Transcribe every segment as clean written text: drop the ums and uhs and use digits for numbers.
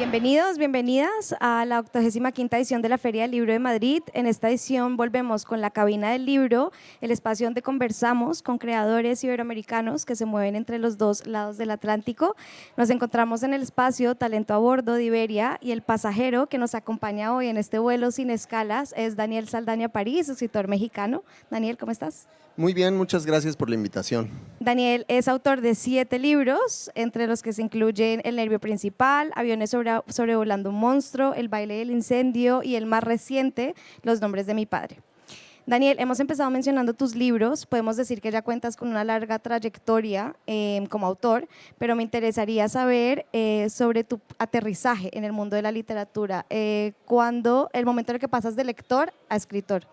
Bienvenidos, bienvenidas a la 85ª edición de la Feria del Libro de Madrid. En esta edición volvemos con la Cabina del Libro, el espacio donde conversamos con creadores iberoamericanos que se mueven entre los dos lados del Atlántico. Nos encontramos en el espacio Talento a Bordo de Iberia y el pasajero que nos acompaña hoy en este vuelo sin escalas es Daniel Saldaña París, escritor mexicano. Daniel, ¿cómo estás? Muy bien, muchas gracias por la invitación. Daniel es autor de 7 libros, entre los que se incluyen El nervio principal, Aviones sobrevolando un monstruo, El baile del incendio y el más reciente, Los nombres de mi padre. Daniel, hemos empezado mencionando tus libros, podemos decir que ya cuentas con una larga trayectoria como autor, pero me interesaría saber sobre tu aterrizaje en el mundo de la literatura, cuando el momento en el que pasas de lector a escritor.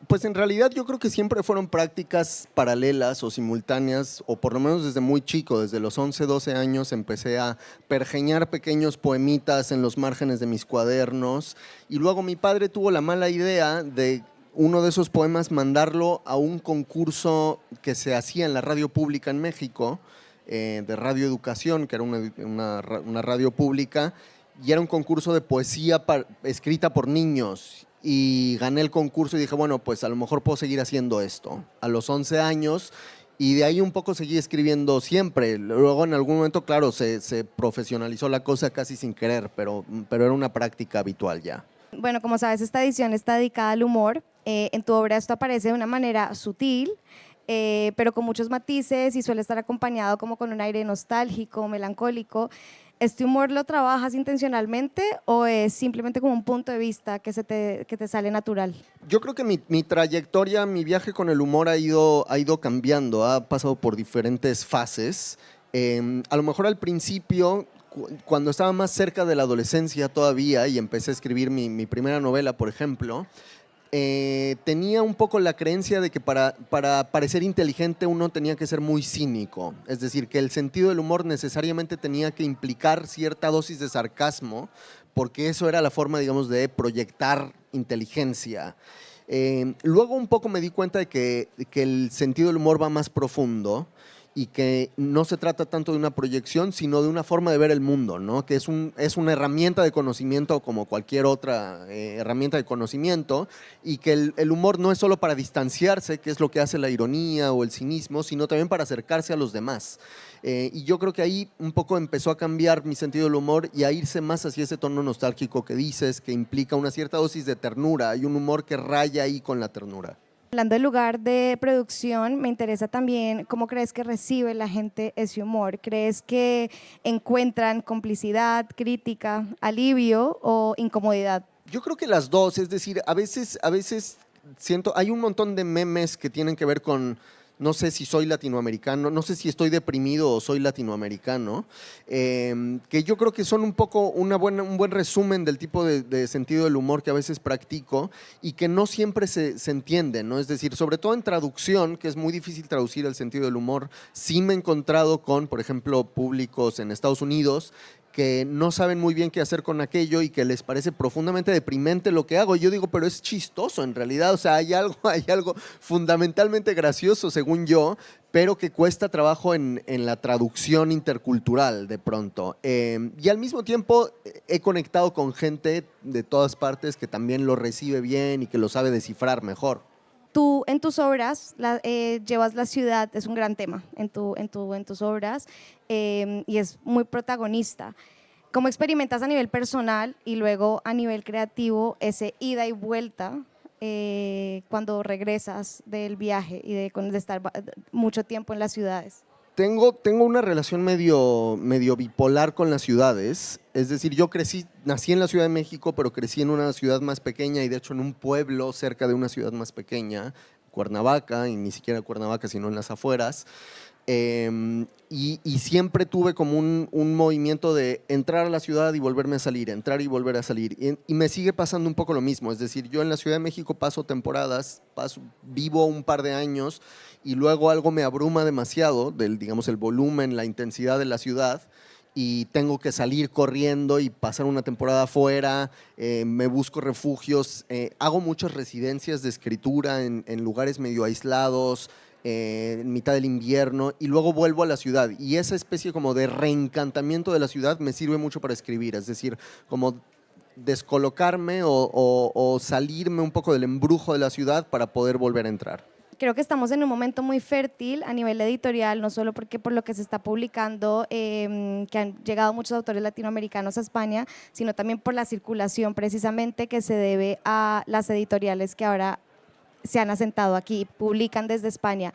Pues en realidad yo creo que siempre fueron prácticas paralelas o simultáneas, o por lo menos desde muy chico, desde los 11, 12 años empecé a pergeñar pequeños poemitas en los márgenes de mis cuadernos y luego mi padre tuvo la mala idea de uno de esos poemas mandarlo a un concurso que se hacía en la radio pública en México, de radioeducación, que era una radio pública, y era un concurso de poesía escrita por niños. Y gané el concurso y dije, bueno, pues a lo mejor puedo seguir haciendo esto. A los 11 años, y de ahí un poco seguí escribiendo siempre. Luego en algún momento, claro, se profesionalizó la cosa casi sin querer, pero era una práctica habitual ya. Bueno, como sabes, esta edición está dedicada al humor. En tu obra esto aparece de una manera sutil, pero con muchos matices y suele estar acompañado como con un aire nostálgico, melancólico. ¿Este humor lo trabajas intencionalmente o es simplemente como un punto de vista que te sale natural? Yo creo que mi trayectoria, mi viaje con el humor ha ido cambiando, ha pasado por diferentes fases. A lo mejor al principio, cuando estaba más cerca de la adolescencia todavía y empecé a escribir mi primera novela, por ejemplo, tenía un poco la creencia de que para parecer inteligente uno tenía que ser muy cínico, es decir, que el sentido del humor necesariamente tenía que implicar cierta dosis de sarcasmo, porque eso era la forma, digamos, de proyectar inteligencia. Luego un poco me di cuenta de que el sentido del humor va más profundo y que no se trata tanto de una proyección, sino de una forma de ver el mundo, ¿no? Que es una herramienta de conocimiento como cualquier otra herramienta de conocimiento, y que el humor no es solo para distanciarse, que es lo que hace la ironía o el cinismo, sino también para acercarse a los demás. Y yo creo que ahí un poco empezó a cambiar mi sentido del humor y a irse más hacia ese tono nostálgico que dices, que implica una cierta dosis de ternura. Hay un humor que raya ahí con la ternura. Hablando del lugar de producción, me interesa también cómo crees que recibe la gente ese humor. ¿Crees que encuentran complicidad, crítica, alivio o incomodidad? Yo creo que las dos, es decir, a veces siento, hay un montón de memes que tienen que ver con, no sé si soy latinoamericano, no sé si estoy deprimido o soy latinoamericano, que yo creo que son un poco un buen resumen del tipo de sentido del humor que a veces practico y que no siempre se entienden, ¿no? Es decir, sobre todo en traducción, que es muy difícil traducir el sentido del humor, sí me he encontrado con, por ejemplo, públicos en Estados Unidos que no saben muy bien qué hacer con aquello y que les parece profundamente deprimente lo que hago. Y yo digo, pero es chistoso en realidad, o sea, hay algo fundamentalmente gracioso, según yo, pero que cuesta trabajo en la traducción intercultural de pronto. Y al mismo tiempo he conectado con gente de todas partes que también lo recibe bien y que lo sabe descifrar mejor. Tú en tus obras llevas la ciudad, es un gran tema en tus obras, y es muy protagonista. ¿Cómo experimentas a nivel personal y luego a nivel creativo ese ida y vuelta cuando regresas del viaje y de estar mucho tiempo en las ciudades? Tengo una relación medio bipolar con las ciudades, es decir, nací en la Ciudad de México, pero crecí en una ciudad más pequeña y de hecho en un pueblo cerca de una ciudad más pequeña, Cuernavaca, y ni siquiera Cuernavaca, sino en las afueras. Y siempre tuve como un movimiento de entrar a la ciudad y volverme a salir, entrar y volver a salir. Y me sigue pasando un poco lo mismo, es decir, yo en la Ciudad de México paso temporadas, vivo un par de años y luego algo me abruma demasiado digamos, el volumen, la intensidad de la ciudad, y tengo que salir corriendo y pasar una temporada afuera, me busco refugios, hago muchas residencias de escritura en lugares medio aislados, en mitad del invierno, y luego vuelvo a la ciudad. Y esa especie como de reencantamiento de la ciudad me sirve mucho para escribir, es decir, como descolocarme o salirme un poco del embrujo de la ciudad para poder volver a entrar. Creo que estamos en un momento muy fértil a nivel editorial, no solo porque por lo que se está publicando, que han llegado muchos autores latinoamericanos a España, sino también por la circulación precisamente que se debe a las editoriales que ahora se han asentado aquí, publican desde España.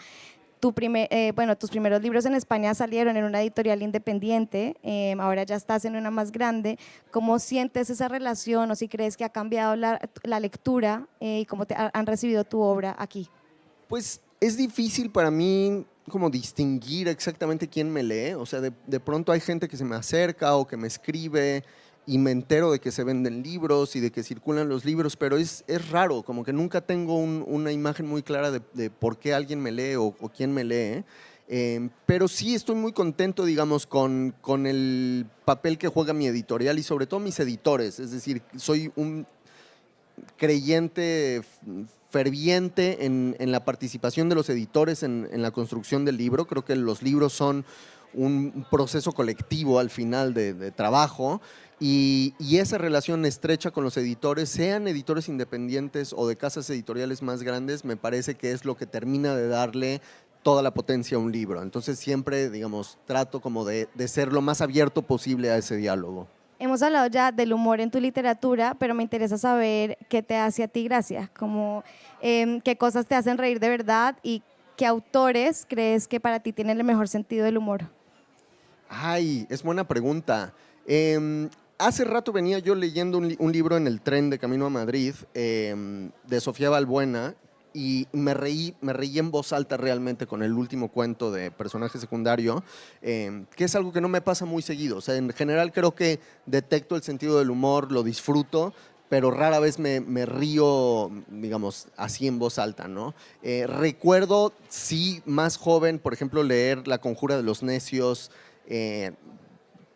Tus primeros libros en España salieron en una editorial independiente, ahora ya estás en una más grande. ¿Cómo sientes esa relación o si crees que ha cambiado la lectura y cómo han recibido tu obra aquí? Pues es difícil para mí como distinguir exactamente quién me lee. O sea, de pronto hay gente que se me acerca o que me escribe y me entero de que se venden libros y de que circulan los libros, pero es raro, como que nunca tengo una imagen muy clara de por qué alguien me lee o quién me lee. Pero sí estoy muy contento, digamos, con el papel que juega mi editorial y sobre todo mis editores. Es decir, soy un creyente ferviente en la participación de los editores en la construcción del libro. Creo que los libros son un proceso colectivo al final de trabajo y esa relación estrecha con los editores, sean editores independientes o de casas editoriales más grandes, me parece que es lo que termina de darle toda la potencia a un libro. Entonces siempre, digamos, trato como de ser lo más abierto posible a ese diálogo. Hemos hablado ya del humor en tu literatura, pero me interesa saber qué te hace a ti gracia, como qué cosas te hacen reír de verdad y qué autores crees que para ti tienen el mejor sentido del humor. Ay, es buena pregunta. Hace rato venía yo leyendo un libro en el tren de camino a Madrid de Sofía Balbuena y me reí en voz alta realmente con el último cuento de Personaje Secundario, que es algo que no me pasa muy seguido. O sea, en general creo que detecto el sentido del humor, lo disfruto, pero rara vez me río, digamos, así en voz alta, ¿no? Recuerdo, sí, más joven, por ejemplo, leer La Conjura de los Necios,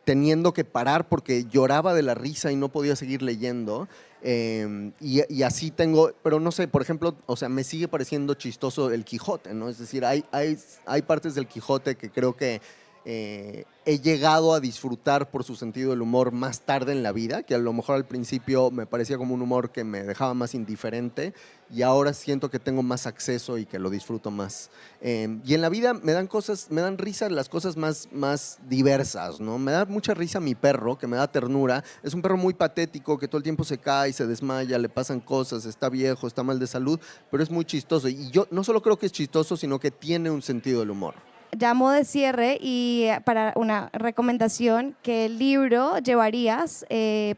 teniendo que parar porque lloraba de la risa y no podía seguir leyendo. Y así tengo, pero no sé, por ejemplo, o sea, me sigue pareciendo chistoso el Quijote, ¿no? Es decir, hay partes del Quijote que creo que he llegado a disfrutar por su sentido del humor más tarde en la vida, que a lo mejor al principio me parecía como un humor que me dejaba más indiferente y ahora siento que tengo más acceso y que lo disfruto más. Y en la vida me dan risa las cosas más diversas, ¿no? Me da mucha risa mi perro, que me da ternura. Es un perro muy patético, que todo el tiempo se cae, se desmaya, le pasan cosas, está viejo, está mal de salud, pero es muy chistoso. Y yo no solo creo que es chistoso, sino que tiene un sentido del humor. Llamo de cierre y para una recomendación, ¿qué libro llevarías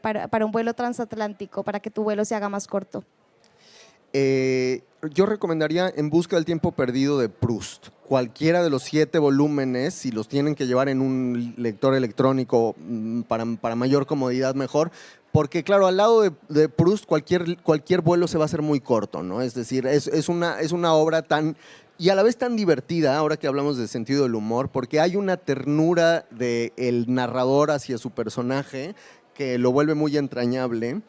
para un vuelo transatlántico, para que tu vuelo se haga más corto? Yo recomendaría En busca del tiempo perdido de Proust. Cualquiera de los 7 volúmenes, si los tienen que llevar en un lector electrónico para mayor comodidad, mejor. Porque claro, al lado de Proust cualquier vuelo se va a hacer muy corto, ¿no? Es decir, es una obra tan… Y a la vez tan divertida, ahora que hablamos del sentido del humor, porque hay una ternura del narrador hacia su personaje que lo vuelve muy entrañable.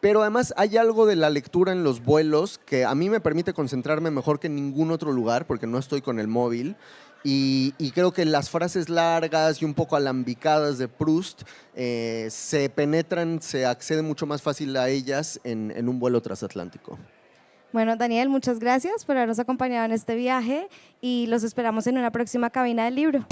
Pero además hay algo de la lectura en los vuelos que a mí me permite concentrarme mejor que en ningún otro lugar porque no estoy con el móvil y creo que las frases largas y un poco alambicadas de Proust se penetran, se accede mucho más fácil a ellas en un vuelo transatlántico. Bueno, Daniel, muchas gracias por habernos acompañado en este viaje y los esperamos en una próxima cabina del libro.